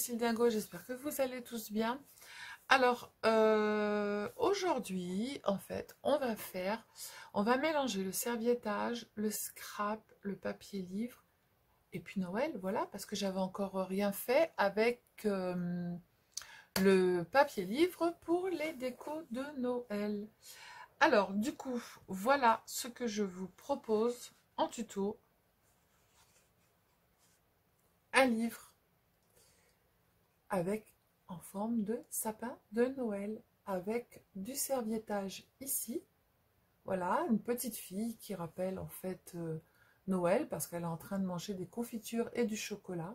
Cécile Dingo, j'espère que vous allez tous bien. Alors, aujourd'hui, en fait, on va mélanger le serviettage, le scrap, le papier livre, et puis Noël, voilà, parce que j'avais encore rien fait avec le papier livre pour les décos de Noël. Alors, du coup, voilà ce que je vous propose en tuto. Un livre avec en forme de sapin de Noël avec du serviettage ici. Voilà, une petite fille qui rappelle en fait Noël parce qu'elle est en train de manger des confitures et du chocolat.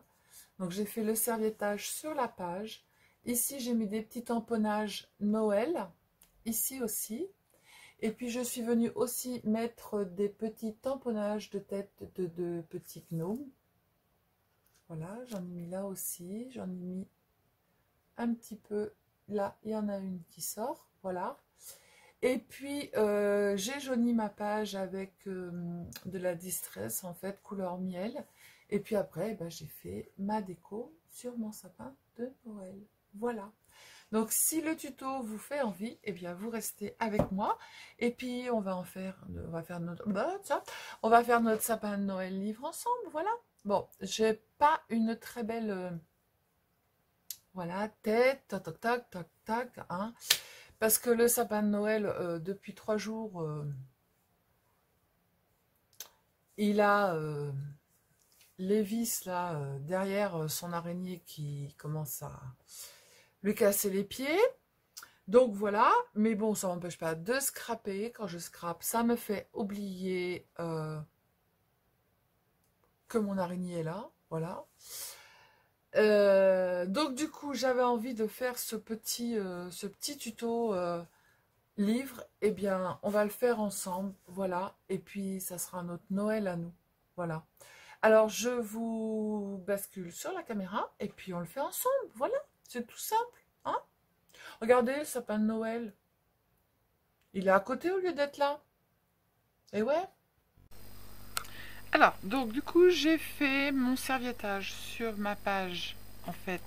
Donc j'ai fait le serviettage sur la page. Ici j'ai mis des petits tamponnages Noël, ici aussi. Et puis je suis venue aussi mettre des petits tamponnages de tête de petits gnomes. Voilà, j'en ai mis là aussi, j'en ai mis un petit peu là, il y en a une qui sort, voilà. Et puis j'ai jauni ma page avec de la distress en fait, couleur miel. Et puis après, ben, j'ai fait ma déco sur mon sapin de Noël. Voilà. Donc si le tuto vous fait envie, eh bien vous restez avec moi. Et puis on va faire notre sapin de Noël livre ensemble. Voilà. Bon, j'ai pas une très belle voilà, tête, tac, tac, tac, tac, tac, hein. Parce que le sapin de Noël, depuis 3 jours, il a les vis là, derrière son araignée qui commence à lui casser les pieds. Donc voilà, mais bon, ça m'empêche pas de scraper. Quand je scrape, ça me fait oublier que mon araignée est là, voilà. Donc du coup, j'avais envie de faire ce petit tuto livre. Eh bien, on va le faire ensemble, voilà. Et puis, ça sera notre Noël à nous, voilà. Alors, je vous bascule sur la caméra et puis on le fait ensemble, voilà. C'est tout simple, hein. Regardez, le sapin de Noël. Il est à côté au lieu d'être là. Et ouais. Alors, donc du coup, j'ai fait mon serviettage sur ma page, en fait,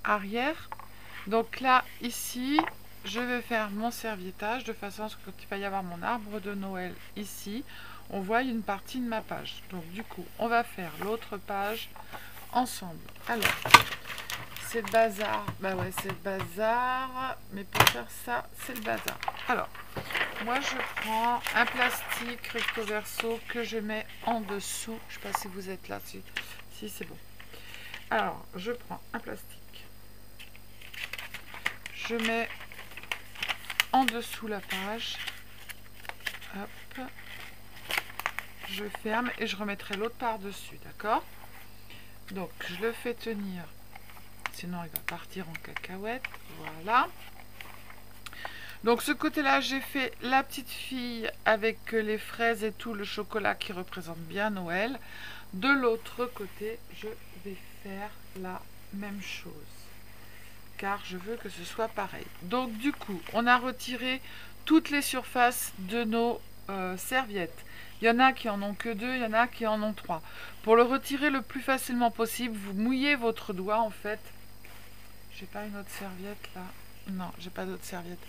arrière. Donc là, ici, je vais faire mon serviettage de façon à ce que quand il va y avoir mon arbre de Noël ici, on voit une partie de ma page. Donc du coup, on va faire l'autre page ensemble. Alors, c'est le bazar. Bah ouais, c'est le bazar. Mais pour faire ça, c'est le bazar. Alors, moi, je prends un plastique recto verso que je mets en dessous. Je ne sais pas si vous êtes là. Si c'est bon. Alors, je prends un plastique. Je mets en dessous la page. Hop. Je ferme et je remettrai l'autre par-dessus, d'accord? Donc, je le fais tenir. Sinon, il va partir en cacahuète. Voilà. Donc ce côté-là, j'ai fait la petite fille avec les fraises et tout, le chocolat qui représente bien Noël. De l'autre côté, je vais faire la même chose. Car je veux que ce soit pareil. Donc du coup, on a retiré toutes les surfaces de nos serviettes. Il y en a qui en ont que 2, il y en a qui en ont 3. Pour le retirer le plus facilement possible, vous mouillez votre doigt en fait. J'ai pas une autre serviette là. Non, j'ai pas d'autre serviette.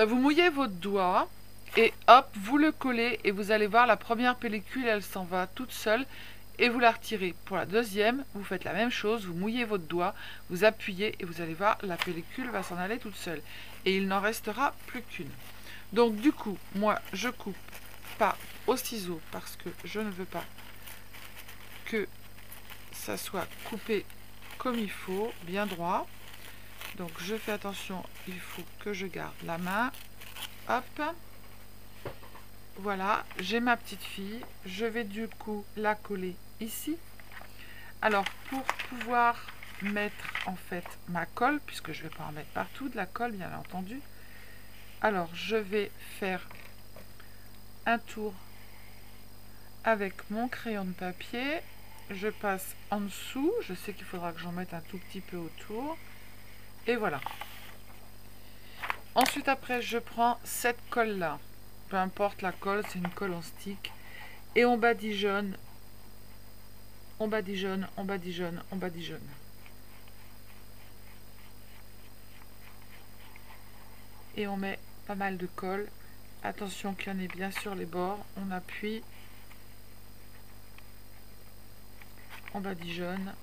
Vous mouillez votre doigt et hop, vous le collez et vous allez voir la première pellicule, elle s'en va toute seule et vous la retirez. Pour la deuxième, vous faites la même chose, vous mouillez votre doigt, vous appuyez et vous allez voir la pellicule va s'en aller toute seule. Et il n'en restera plus qu'une. Donc du coup, moi je coupe pas au ciseau parce que je ne veux pas que ça soit coupé comme il faut, bien droit. Donc je fais attention, il faut que je garde la main. Hop. Voilà, j'ai ma petite fille. Je vais du coup la coller ici. Alors pour pouvoir mettre en fait ma colle, puisque je ne vais pas en mettre partout, de la colle bien entendu. Alors je vais faire un tour avec mon crayon de papier. Je passe en dessous. Je sais qu'il faudra que j'en mette un tout petit peu autour. Et voilà. Ensuite, après, je prends cette colle-là. Peu importe la colle, c'est une colle en stick. Et on badigeonne, on badigeonne, on badigeonne, on badigeonne. et on met pas mal de colle. Attention qu'il y en ait bien sur les bords. On appuie, on badigeonne.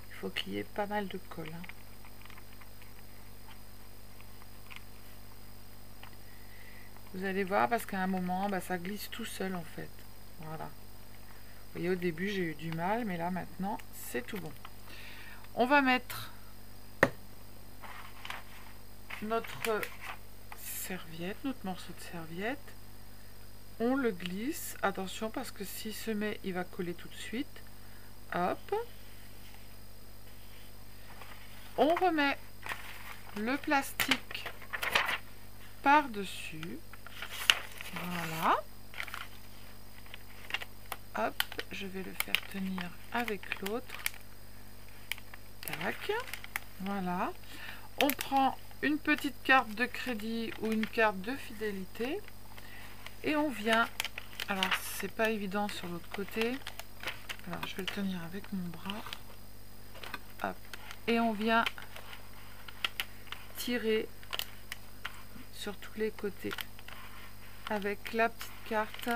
Il faut qu'il y ait pas mal de colle. Vous allez voir parce qu'à un moment, ça glisse tout seul en fait. Voilà. Vous voyez, au début, j'ai eu du mal, mais là, maintenant, c'est tout bon. On va mettre notre serviette, notre morceau de serviette. On le glisse. Attention, parce que s'il se met, il va coller tout de suite. Hop. On remet le plastique par-dessus. Voilà. Hop, je vais le faire tenir avec l'autre. Tac. Voilà. On prend une petite carte de crédit ou une carte de fidélité et on vient. Alors, c'est pas évident sur l'autre côté. Alors, je vais le tenir avec mon bras. Hop. Et on vient tirer sur tous les côtés avec la petite carte.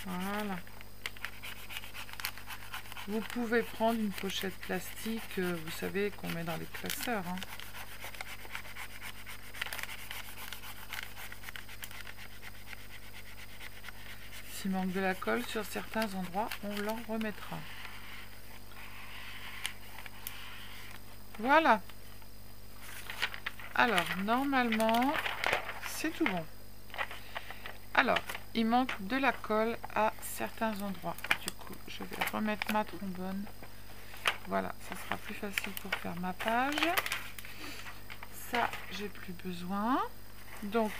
Voilà. Vous pouvez prendre une pochette plastique, vous savez, qu'on met dans les classeurs. S'il manque de la colle sur certains endroits, on l'en remettra. Voilà. Alors, normalement, c'est tout bon. Alors, il manque de la colle à certains endroits. Du coup, je vais remettre ma trombone. Voilà, ça sera plus facile pour faire ma page. Ça, j'ai plus besoin. Donc,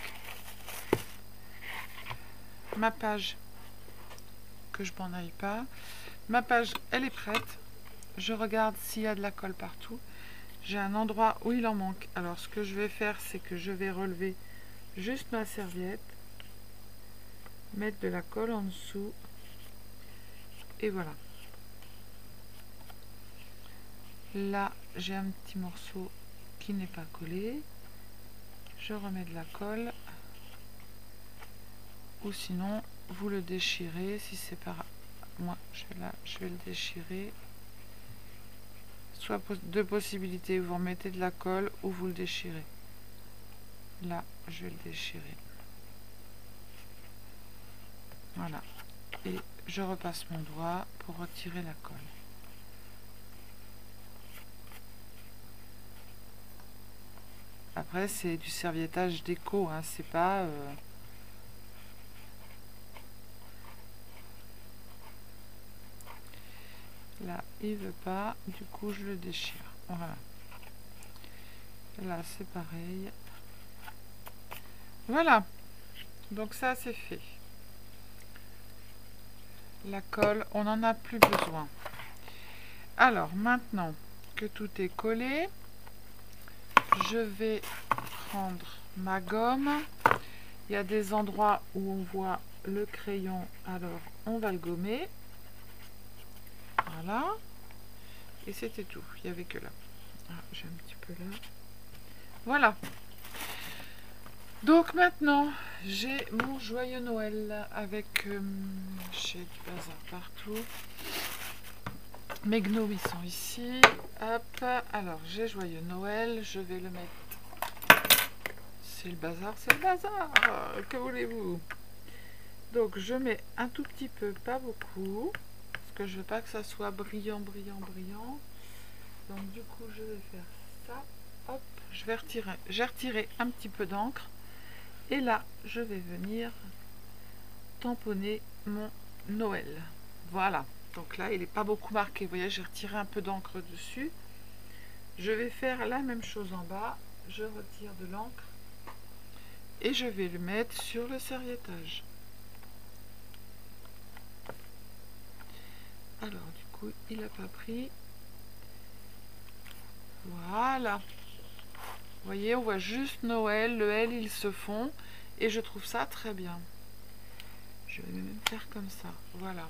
ma page, que je m'en aille pas. Ma page, elle est prête. Je regarde s'il y a de la colle partout. J'ai un endroit où il en manque. Alors, ce que je vais faire, c'est que je vais relever juste ma serviette. Mettre de la colle en dessous. Et voilà. Là, j'ai un petit morceau qui n'est pas collé. Je remets de la colle. Ou sinon, vous le déchirez. Si c'est par moi, je vais le déchirer. Soit deux possibilités, vous remettez de la colle ou vous le déchirez. Là, je vais le déchirer. Voilà. Et je repasse mon doigt pour retirer la colle. Après, c'est du serviettage déco, hein, c'est pas... Là, il veut pas, du coup, je le déchire. Voilà. Là, c'est pareil. Voilà. Donc ça, c'est fait. La colle, on n'en a plus besoin. Alors, maintenant que tout est collé, je vais prendre ma gomme. Il y a des endroits où on voit le crayon, alors on va le gommer. Voilà. Et c'était tout. Il n'y avait que là. Ah, j'ai un petit peu là. Voilà. Donc maintenant, j'ai mon joyeux Noël avec... j'ai du bazar partout. Mes gnomes, ils sont ici. Hop. Alors, j'ai joyeux Noël. Je vais le mettre... C'est le bazar, c'est le bazar. Que voulez-vous? Donc, je mets un tout petit peu, pas beaucoup. Parce que je veux pas que ça soit brillant, brillant, brillant. Donc, du coup, je vais faire ça. Hop. Je vais retirer. J'ai retiré un petit peu d'encre. Et là, je vais venir tamponner mon Noël. Voilà. Donc là, il n'est pas beaucoup marqué. Vous voyez, j'ai retiré un peu d'encre dessus. Je vais faire la même chose en bas. Je retire de l'encre. Et je vais le mettre sur le serviettage. Alors, du coup, il n'a pas pris. Voilà. Vous voyez, on voit juste Noël, le L, il se fond. Et je trouve ça très bien. Je vais même faire comme ça. Voilà.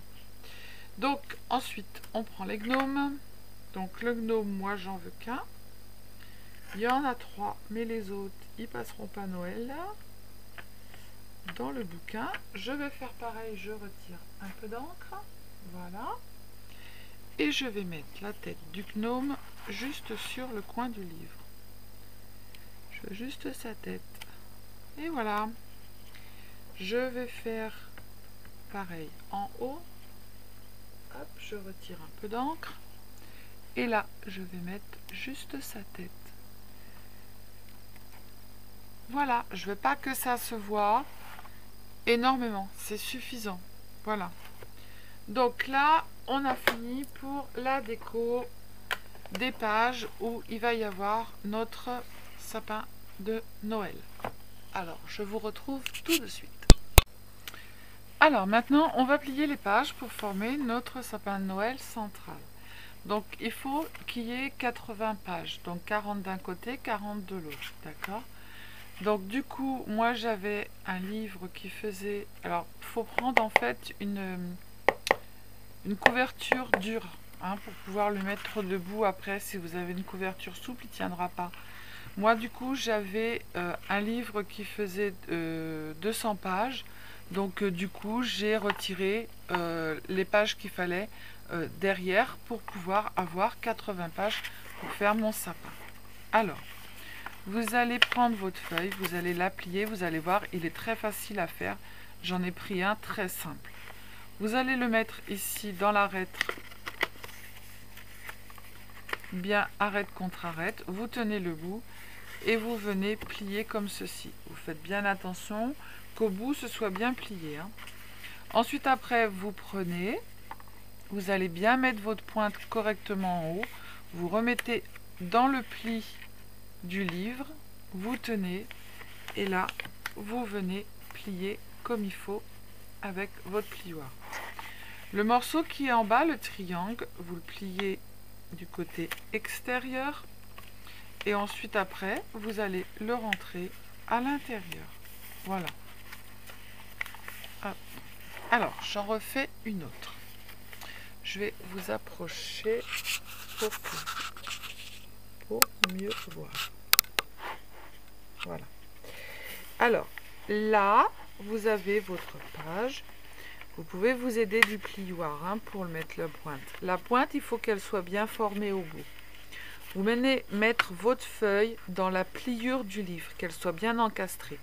Donc, ensuite, on prend les gnomes. Donc, le gnome, moi, j'en veux qu'un. Il y en a 3, mais les autres, ils passeront pas Noël, là. Dans le bouquin, je vais faire pareil. Je retire un peu d'encre. Voilà. Et je vais mettre la tête du gnome juste sur le coin du livre. Je veux juste sa tête. Et voilà. Je vais faire pareil en haut. Hop, je retire un peu d'encre. Et là, je vais mettre juste sa tête. Voilà, je ne veux pas que ça se voit énormément. C'est suffisant. Voilà. Donc là, on a fini pour la déco des pages où il va y avoir notre sapin de Noël. Alors, je vous retrouve tout de suite. Alors, maintenant, on va plier les pages pour former notre sapin de Noël central. Donc, il faut qu'il y ait 80 pages. Donc, 40 d'un côté, 40 de l'autre. D'accord? Donc, du coup, moi, j'avais un livre qui faisait... Alors, il faut prendre, en fait, une couverture dure. Hein, pour pouvoir le mettre debout après. Si vous avez une couverture souple, il ne tiendra pas. Moi, du coup, j'avais un livre qui faisait 200 pages. Donc, du coup, j'ai retiré les pages qu'il fallait derrière pour pouvoir avoir 80 pages pour faire mon sapin. Alors, vous allez prendre votre feuille, vous allez la plier, vous allez voir, il est très facile à faire. J'en ai pris un très simple. Vous allez le mettre ici dans l'arête, bien arête contre arête. Vous tenez le bout. Et vous venez plier comme ceci. Vous faites bien attention qu'au bout, ce soit bien plié. Hein. Ensuite, après, vous prenez, vous allez bien mettre votre pointe correctement en haut. Vous remettez dans le pli du livre, vous tenez, et là, vous venez plier comme il faut avec votre plioir. Le morceau qui est en bas, le triangle, vous le pliez du côté extérieur. Et ensuite, après, vous allez le rentrer à l'intérieur. Voilà. Hop. Alors, j'en refais une autre. Je vais vous approcher pour mieux voir. Voilà. Alors, là, vous avez votre page. Vous pouvez vous aider du plioir hein, pour le mettre la pointe. La pointe, il faut qu'elle soit bien formée au bout. Vous venez mettre votre feuille dans la pliure du livre, qu'elle soit bien encastrée.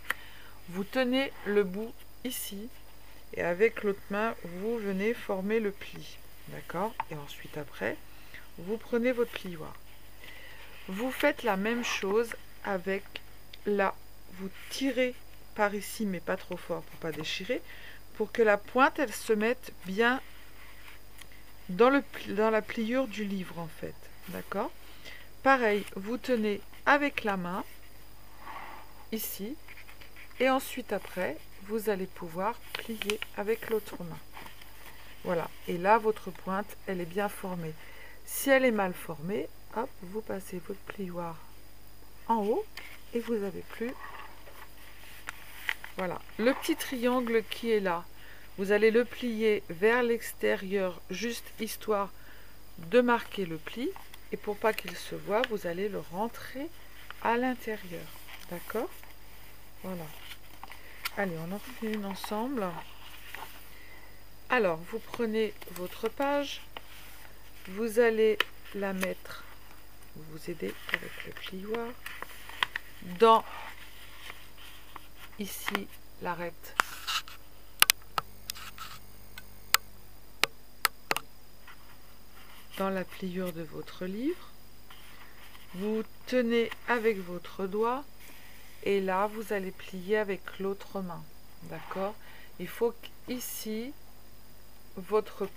Vous tenez le bout ici et avec l'autre main, vous venez former le pli. D'accord? Et ensuite après, vous prenez votre plioir. Vous faites la même chose avec là. Vous tirez par ici, mais pas trop fort pour ne pas déchirer, pour que la pointe, elle se mette bien dans la pliure du livre en fait. D'accord? Pareil, vous tenez avec la main, ici, et ensuite après, vous allez pouvoir plier avec l'autre main. Voilà, et là, votre pointe, elle est bien formée. Si elle est mal formée, hop, vous passez votre plioir en haut, et vous n'avez plus. Voilà, le petit triangle qui est là, vous allez le plier vers l'extérieur, juste histoire de marquer le pli. Et pour pas qu'il se voit, vous allez le rentrer à l'intérieur. D'accord? Voilà. Allez, on en refait une ensemble. Alors, vous prenez votre page. Vous allez la mettre, vous aider avec le plioir, dans, ici, l'arête. Dans la pliure de votre livre, vous tenez avec votre doigt et là vous allez plier avec l'autre main, d'accord? Il faut qu'ici votre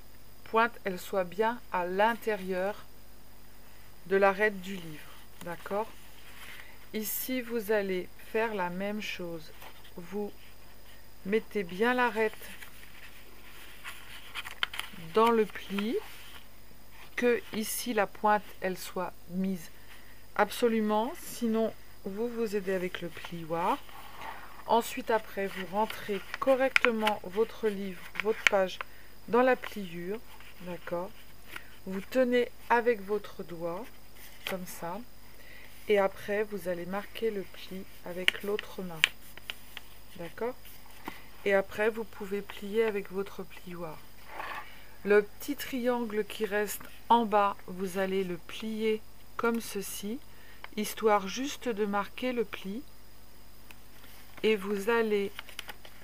pointe elle soit bien à l'intérieur de l'arête du livre, d'accord? Ici vous allez faire la même chose, vous mettez bien l'arête dans le pli, que ici la pointe elle soit mise absolument, sinon vous vous aidez avec le plioir. Ensuite, après, vous rentrez correctement votre livre, votre page dans la pliure, d'accord? Vous tenez avec votre doigt, comme ça, et après, vous allez marquer le pli avec l'autre main, d'accord? Et après, vous pouvez plier avec votre plioir. Le petit triangle qui reste en bas, vous allez le plier comme ceci, histoire juste de marquer le pli. Et vous allez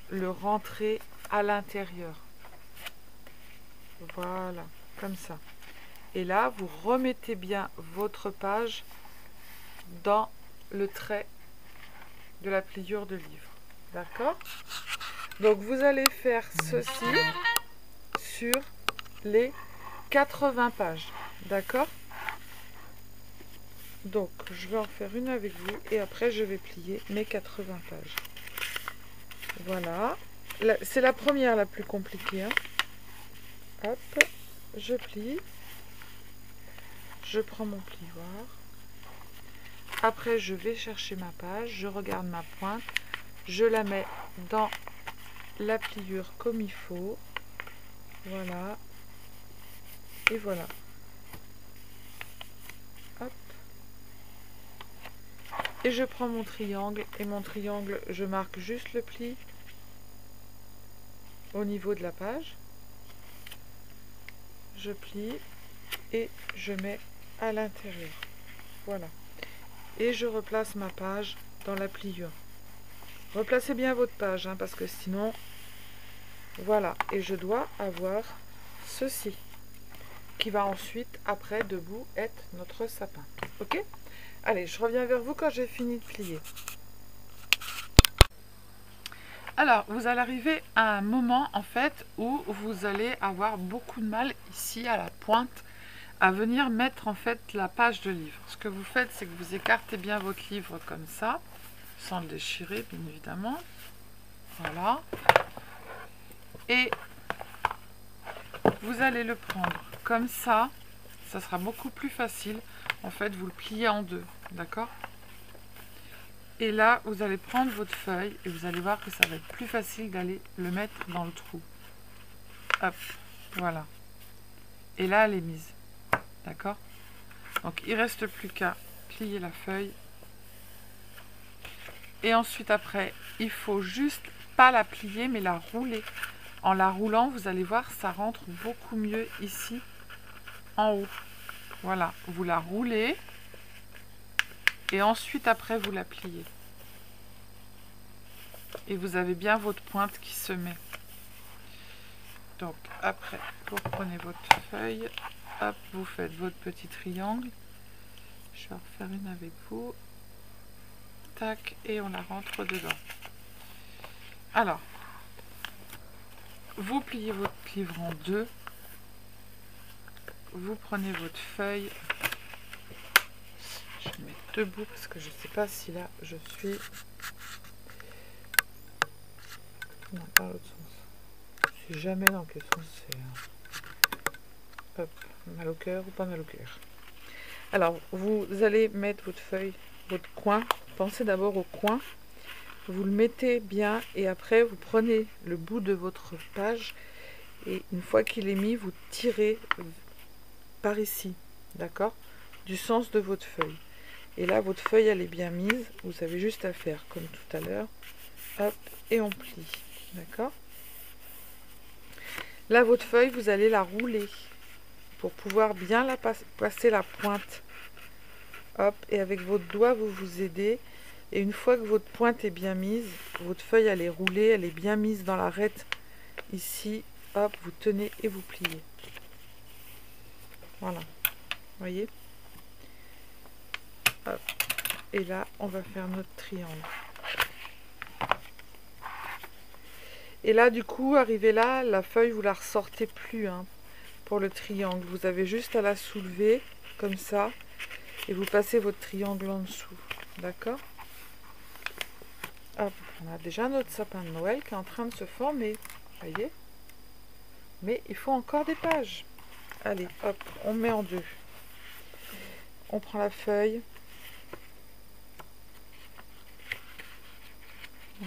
le rentrer à l'intérieur. Voilà, comme ça. Et là, vous remettez bien votre page dans le trait de la pliure de livre. D'accord? Donc, vous allez faire ceci sur les 80 pages. D'accord? Donc, je vais en faire une avec vous et après, je vais plier mes 80 pages. Voilà. C'est la première la plus compliquée. Hein. Hop, je plie. Je prends mon plioir. Après, je vais chercher ma page. Je regarde ma pointe. Je la mets dans la pliure comme il faut. Voilà. Et voilà. Hop. Et je prends mon triangle. Et mon triangle, je marque juste le pli au niveau de la page. Je plie et je mets à l'intérieur. Voilà. Et je replace ma page dans la pliure. Replacez bien votre page, hein, parce que sinon, voilà. Et je dois avoir ceci, qui va ensuite, après, debout, être notre sapin. Ok? Allez, je reviens vers vous quand j'ai fini de plier. Alors, vous allez arriver à un moment, en fait, où vous allez avoir beaucoup de mal, ici, à la pointe, à venir mettre, en fait, la page de livre. Ce que vous faites, c'est que vous écartez bien votre livre comme ça, sans le déchirer, bien évidemment. Voilà. Et vous allez le prendre comme ça. Ça sera beaucoup plus facile. En fait, vous le pliez en deux. D'accord? Et là, vous allez prendre votre feuille et vous allez voir que ça va être plus facile d'aller le mettre dans le trou. Hop, voilà. Et là, elle est mise. D'accord? Donc, il ne reste plus qu'à plier la feuille. Et ensuite, après, il faut juste pas la plier, mais la rouler. En la roulant, vous allez voir, ça rentre beaucoup mieux ici, en haut. Voilà, vous la roulez. Et ensuite, après, vous la pliez. Et vous avez bien votre pointe qui se met. Donc, après, vous prenez votre feuille. Hop, vous faites votre petit triangle. Je vais en refaire une avec vous. Tac, et on la rentre dedans. Alors, vous pliez votre livre en deux. Vous prenez votre feuille. Je vais mettre debout parce que je ne sais pas si là je suis... Non, pas l'autre sens. Je suis jamais dans quel sens c'est. Hop, mal au cœur ou pas mal au cœur. Alors, vous allez mettre votre feuille, votre coin. Pensez d'abord au coin. Vous le mettez bien et après vous prenez le bout de votre page et une fois qu'il est mis, vous tirez par ici, d'accord? Du sens de votre feuille. Et là, votre feuille, elle est bien mise. Vous avez juste à faire comme tout à l'heure. Hop, et on plie. D'accord? Là, votre feuille, vous allez la rouler pour pouvoir bien la passer la pointe. Hop, et avec votre doigt, vous vous aidez. Et une fois que votre pointe est bien mise, votre feuille, elle est roulée, elle est bien mise dans l'arête. Ici, hop, vous tenez et vous pliez. Voilà. Vous voyez? Hop. Et là, on va faire notre triangle. Et là, du coup, arrivé là, la feuille, vous la ressortez plus hein, pour le triangle. Vous avez juste à la soulever, comme ça, et vous passez votre triangle en dessous. D'accord? Hop, on a déjà notre sapin de Noël qui est en train de se former. Vous voyez? Mais il faut encore des pages. Allez, hop, on met en deux. On prend la feuille.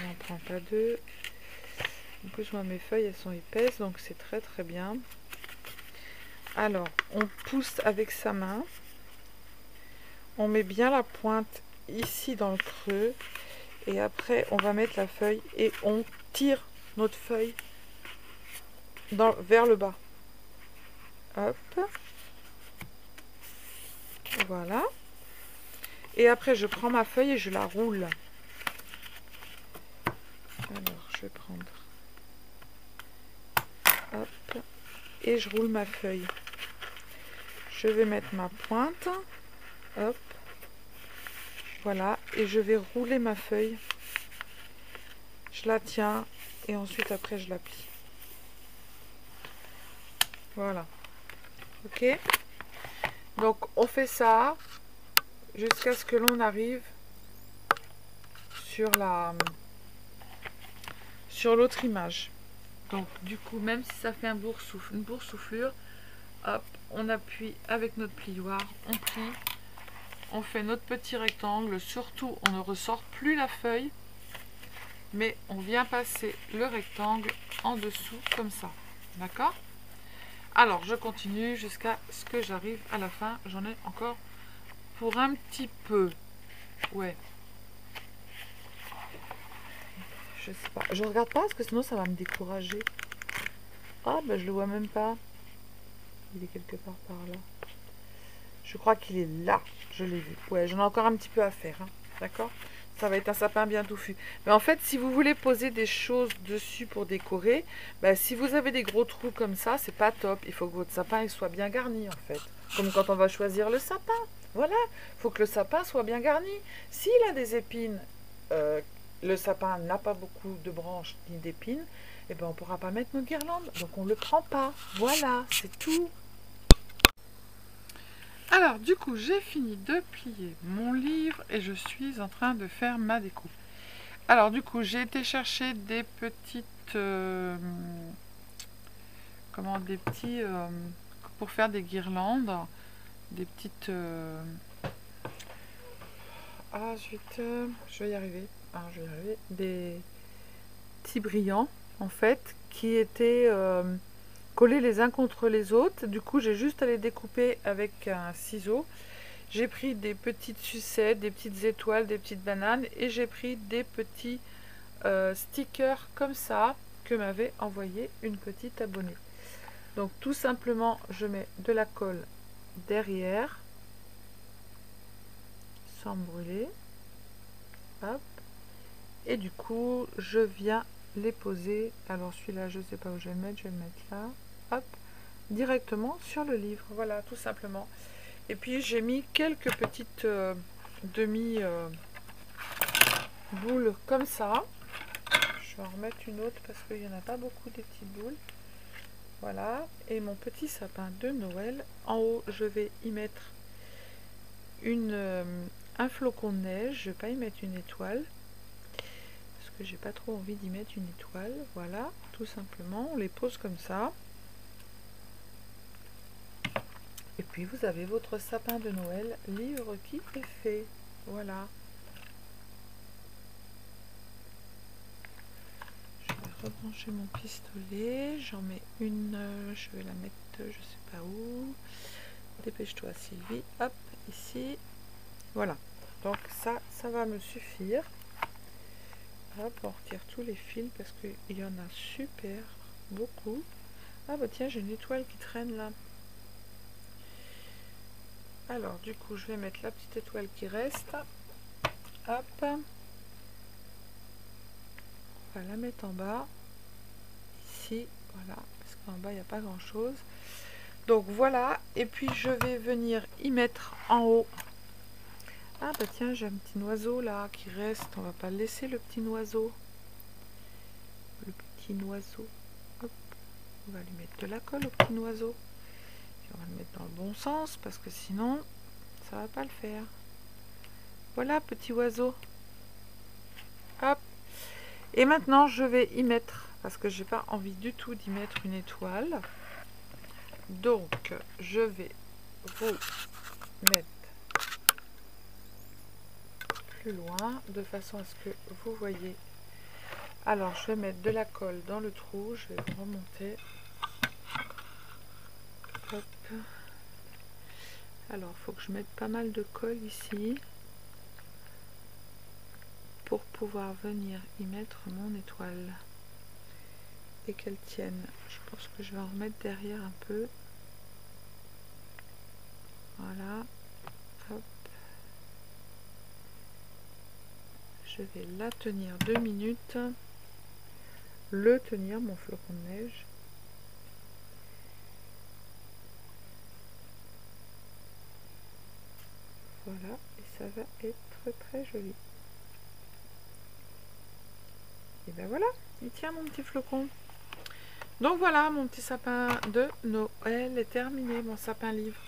j'en prends pas deux. En plus, moi, mes feuilles, elles sont épaisses, donc c'est très très bien. Alors, on pousse avec sa main. On met bien la pointe ici dans le creux. Et après, on va mettre la feuille et on tire notre feuille vers le bas. Hop. Voilà. Et après, je prends ma feuille et je la roule. Alors, je vais prendre. Hop. Et je roule ma feuille. Je vais mettre ma pointe. Hop. Voilà. Et je vais rouler ma feuille. Je la tiens. Et ensuite, après, je la plie. Voilà. Ok. Donc, on fait ça jusqu'à ce que l'on arrive sur l'autre image. Donc, du coup, même si ça fait une boursouflure, hop, on appuie avec notre plioir, on plie, on fait notre petit rectangle. Surtout, on ne ressort plus la feuille, mais on vient passer le rectangle en dessous comme ça. D'accord? Alors, je continue jusqu'à ce que j'arrive à la fin. J'en ai encore pour un petit peu. Ouais. Je sais pas. Je regarde pas parce que sinon ça va me décourager. Ah, bah je le vois même pas. Il est quelque part par là. Je crois qu'il est là. Je l'ai vu. Ouais, j'en ai encore un petit peu à faire. Hein. D'accord? Ça va être un sapin bien touffu. Mais en fait, si vous voulez poser des choses dessus pour décorer, bah, si vous avez des gros trous comme ça, c'est pas top. Il faut que votre sapin il soit bien garni en fait. Comme quand on va choisir le sapin. Voilà. Il faut que le sapin soit bien garni. S'il a des épines, le sapin n'a pas beaucoup de branches ni d'épines, et ben on ne pourra pas mettre nos guirlandes. Donc on ne le prend pas. Voilà, c'est tout. Alors, du coup, j'ai fini de plier mon livre et je suis en train de faire ma découpe. Alors, du coup, j'ai été chercher des petites... des petits... pour faire des guirlandes. Des petites... je vais y arriver. Je vais y arriver. Des petits brillants, en fait, qui étaient... collés les uns contre les autres. Du coup, j'ai juste à les découper avec un ciseau. J'ai pris des petites sucettes, des petites étoiles, des petites bananes et j'ai pris des petits stickers comme ça que m'avait envoyé une petite abonnée. Donc tout simplement, je mets de la colle derrière sans brûler. Hop. Et du coup, je viens les poser. Alors celui-là, je ne sais pas où je vais le mettre là. Hop. Directement sur le livre. Voilà, tout simplement. Et puis j'ai mis quelques petites demi boules comme ça. Je vais en remettre une autre parce qu'il n'y en a pas beaucoup des petites boules. Voilà. Et mon petit sapin de Noël. En haut, je vais y mettre un flocon de neige. Je ne vais pas y mettre une étoile. Parce que j'ai pas trop envie d'y mettre une étoile. Voilà, tout simplement. On les pose comme ça. Et puis vous avez votre sapin de Noël, livre qui est fait. Voilà. Je vais rebrancher mon pistolet. J'en mets une, je vais la mettre, je sais pas où. Dépêche-toi Sylvie. Hop, ici. Voilà. Donc ça va me suffire. Hop, on retire tous les fils parce qu'il y en a super beaucoup. Ah bah tiens, j'ai une étoile qui traîne là. Alors, du coup, je vais mettre la petite étoile qui reste. Hop. On va la mettre en bas. Ici, voilà. Parce qu'en bas, il n'y a pas grand-chose. Donc, voilà. Et puis, je vais venir y mettre en haut. Ah, bah tiens, j'ai un petit oiseau là qui reste. On va pas le laisser, le petit oiseau. Le petit oiseau. Hop. On va lui mettre de la colle au petit oiseau. On va le mettre dans le bon sens parce que sinon ça va pas le faire. Voilà, petit oiseau. Hop. Et maintenant je vais y mettre, parce que j'ai pas envie du tout d'y mettre une étoile, donc je vais vous mettre plus loin de façon à ce que vous voyez Alors, je vais mettre de la colle dans le trou. Je vais remonter. Hop. Alors, il faut que je mette pas mal de colle ici pour pouvoir venir y mettre mon étoile et qu'elle tienne. Je pense que je vais en remettre derrière un peu. Voilà. Hop. Je vais la tenir 2 minutes. Le tenir, mon flocon de neige. Voilà, et ça va être très joli. Et ben voilà, il tient mon petit flocon. Donc voilà, mon petit sapin de Noël est terminé, mon sapin livre.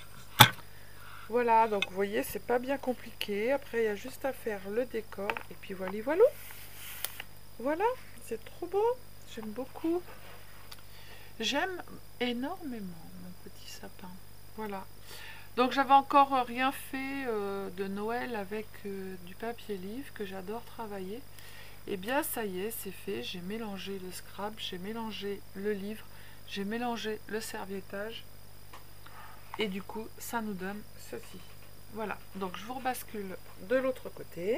Voilà, donc vous voyez, c'est pas bien compliqué. Après, il y a juste à faire le décor. Et puis voilà, voilà. Voilà, c'est trop beau. J'aime beaucoup. J'aime énormément mon petit sapin. Voilà. Donc j'avais encore rien fait de Noël avec du papier livre que j'adore travailler. Et bien ça y est, c'est fait. J'ai mélangé le scrap, j'ai mélangé le livre, j'ai mélangé le serviettage. Et du coup, ça nous donne ceci. Voilà, donc je vous rebascule de l'autre côté.